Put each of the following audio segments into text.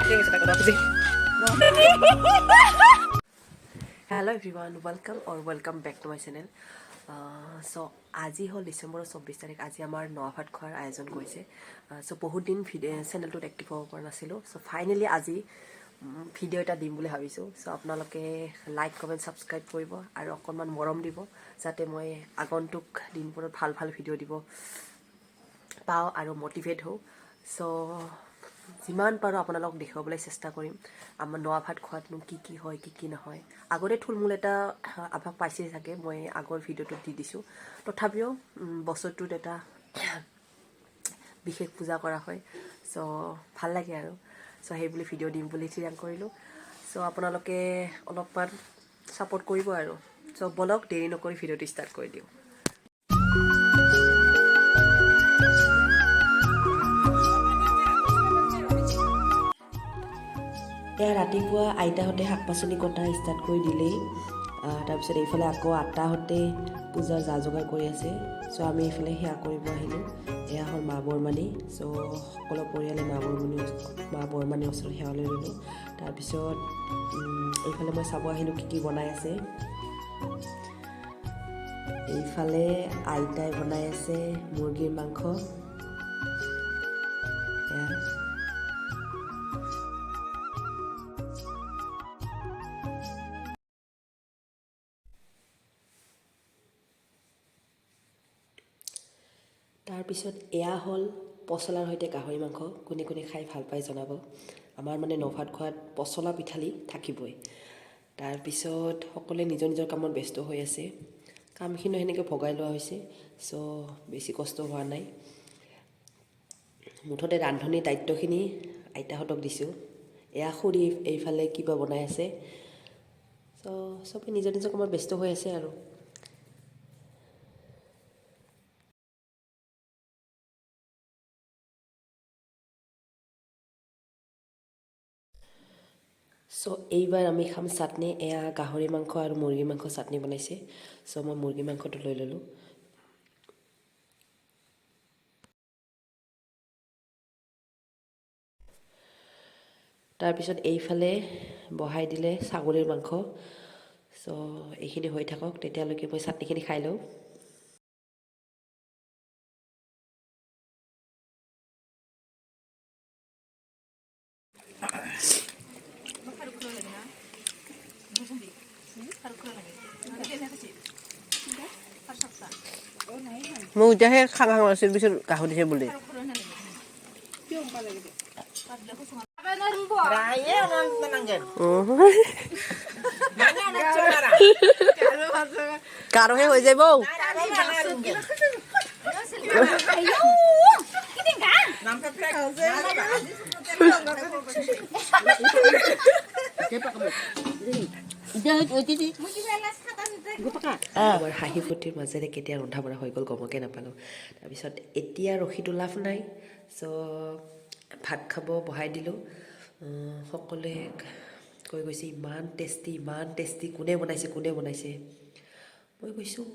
Hello everyone, welcome back to my channel. So আজি হল ডিসেম্বৰৰ 24 তাৰিখ আজি আমাৰ নভাত খোৱাৰ আয়োজন কৰিছে সো বহুত দিন চেনেলটোত এক্টিভ হ'ব পৰা নাছিলো সো ফাইনালি আজি ভিডিও এটা দিম বুলি ভাবিছো সো আপোনালোকে লাইক কমেন্ট সাবস্ক্ৰাইব কৰিব আৰু অকনমান মৰম দিব যাতে মই আগন্তুক দিনবোৰত ভাল ভাল ভিডিও দিব পাও আৰু মোটিভেট হও সো যিমান পাৰো আপোনালোক দেখাবলৈ চেষ্টা কৰিম আমাৰ নভাত খোৱাতনো কি হয় কি নহয় আগৰে থুলমুল এটা আভাস পাইছে থাকে মই আগৰ ভিডিওটো দি দিছো তথাপিও বছৰটোত এটা বিশেষ পূজা কৰা হয় সো ভাল লাগে আৰু সো হেই বুলি ভিডিও দিম বুলি থিৰাং কৰিলো সো আপোনালোকে অলপমান সাপোৰ্ট কৰিব আৰু সো বলক দেৰি নকৰি ভিডিওটো ষ্টাৰ্ট কৰি দিও ৰাতিপুৱা আইতাহঁতে শাক-পাচলি কটা ষ্টাৰ্ট কৰি দিলেই তাৰপিছত এইফালে আকৌ আটাহঁতে পূজাৰ যা যোগাৰ কৰি আছে সো আমি এইফালে সেয়া কৰিব আহিলোঁ এয়া হ'ল মা বৰমানী সো সকলো পৰিয়ালে মা বৰমানী ওচৰত সেৱা লৈ ল'লোঁ তাৰপিছত এইফালে মই চাব আহিলোঁ কি বনাই আছে এইফালে আইতাই বনাই আছে মুৰ্গীৰ মাংস তাৰপিছত এয়া হ'ল পচলাৰ সৈতে গাহৰি মাংস কোনে কোনে খাই ভাল পায় জনাব আমাৰ মানে নভাত খোৱাত পচলা পিঠালি থাকিবই তাৰপিছত সকলোৱে নিজৰ নিজৰ কামত ব্যস্ত হৈ আছে কামখিনি হেনেকৈ ভগাই লোৱা হৈছে সো বেছি কষ্ট হোৱা নাই মুঠতে ৰান্ধনিৰ দায়িত্বখিনি আইতাহঁতক দিছোঁ এয়া খুৰী এইফালে কিবা বনাই আছে সো সবে নিজৰ নিজৰ কামত ব্যস্ত হৈ আছে আৰু সো এইবাৰ আমি খাম চাটনি এয়া গাহৰি মাংস আৰু মুৰ্গী মাংস চাটনি বনাইছে সো মই মুৰ্গী মাংসটো লৈ ল'লোঁ তাৰপিছত এইফালে বহাই দিলে ছাগলীৰ মাংস সো এইখিনি হৈ থাকক তেতিয়ালৈকে মই চাটনিখিনি খাই লওঁ মই উঠাহে খাঙা আছিল পিছত গাহৰিহে বুলি কাৰোহে হৈ যাব হাঁহি ফুৰ্তিৰ মাজেৰে কেতিয়া ৰন্ধা বঢ়া হৈ গ'ল গমকে নাপালোঁ তাৰপিছত এতিয়া ৰখিতো লাভ নাই সো ভাত খাব বহাই দিলোঁ সকলোৱে কৈ গৈছে ইমান টেষ্টি কোনে বনাইছে মই কৈছোঁ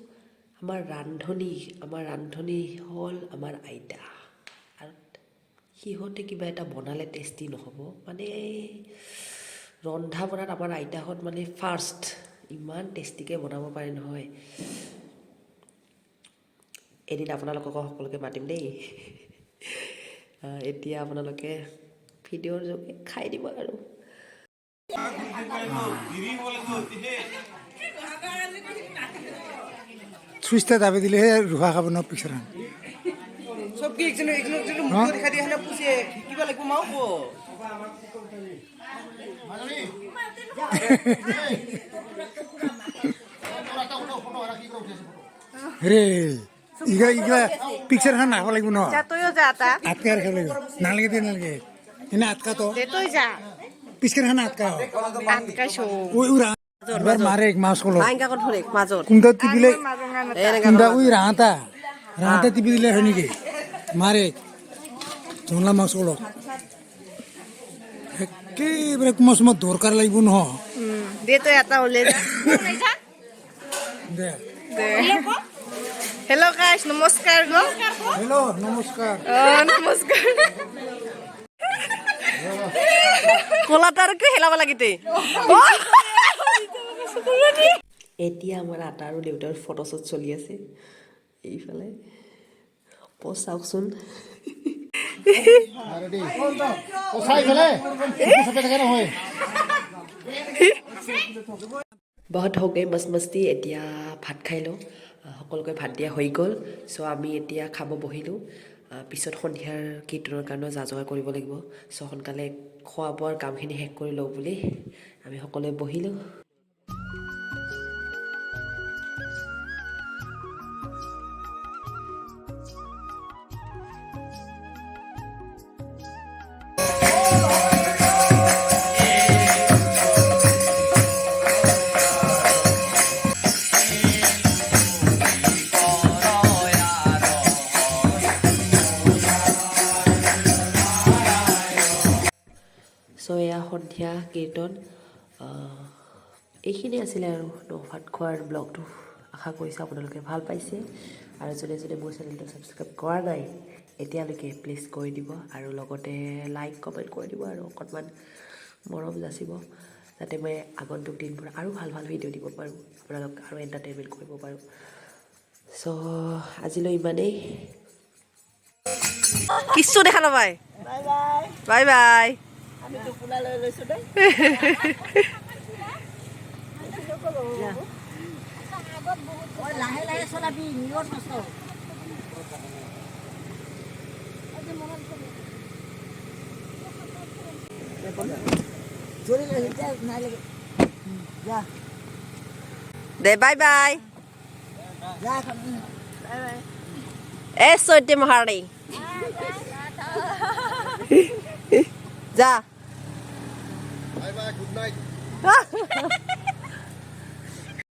আমাৰ ৰান্ধনি হ'ল আমাৰ আইতা আৰু সিহঁতে কিবা এটা বনালে টেষ্টি নহ'ব মানে ৰন্ধা বঢ়াত আমাৰ আইতাহঁত মানে ফাৰ্ষ্ট ইমান টেষ্টিকৈ বনাব পাৰে নহয় এদিন আপোনালোকক সকলোকে মাতিম দেই এতিয়া আপোনালোকে ভিডিঅ'ৰ যোগে খাই দিব আৰু সুস্থ দাবি দিলেহে ৰুহা খাব ন পিছৰ সব কি একজন মুখ দেখা দিয়ে হলে পুছে কিবা লাগিব মাও রে ইগা পিকচার খান রাখব লাগিব ন আটকার খাব লাগিব নালগে এনে আটকা তো পিকচার খান আটকা ওই উরা এবার মারে মাছ কলো কুমটা টিপিলে কুমটা ওই রাহাতা টিপি দিলে হয় নাকি মারে জংলা মাছ কলো একেবারে মাছ মাছ দরকার লাগিব ন দে Hello guys, namaskar go. Hello, namaskar. Namaskar. কলাটাৰ কি হেলাব লাগিতে এতিয়া আমাৰ আটা আৰু দেউতাৰ ফটোশ্বুট চলি আছে এইফালে চাওকচোন বহুত হৈ গৈ মস্তি এতিয়া ভাত খাই লওঁ সকলোকে ভাত দিয়া হৈ গ'ল চ' আমি এতিয়া খাব বহিলোঁ পিছত সন্ধিয়াৰ কীৰ্তনৰ কাৰণে যা যোগাৰ কৰিব লাগিব চ' সোনকালে খোৱা বোৱাৰ কামখিনি শেষ কৰি লওঁ বুলি আমি সকলোৱে বহিলোঁ চ' এয়া সন্ধিয়া কীৰ্তন এইখিনি আছিলে আৰু ভাত খোৱাৰ ব্লগটো আশা কৰিছোঁ আপোনালোকে ভাল পাইছে আৰু যোনে যোনে মোৰ চেনেলটো ছাবস্ক্ৰাইব কৰা নাই এতিয়ালৈকে প্লিজ কৰি দিব আৰু লগতে লাইক কমেণ্ট কৰি দিব আৰু অকণমান মৰম যাচিব যাতে মই আগন্তুক দিনবোৰ আৰু ভাল ভাল ভিডিঅ' দিব পাৰোঁ আপোনালোক আৰু এণ্টাৰটেইনমেণ্ট কৰিব পাৰোঁ চ' আজিলৈ ইমানেই কিছু দেখা নাপায় বাই বাই আমি টোপোলা লৈ লৈছো দেই লাহে লাহে চলাবি নিয়ৰ নষ্ট দে বাই বাই এ সৈতে মহাৰাণী যা বাই বাই গুড নাইট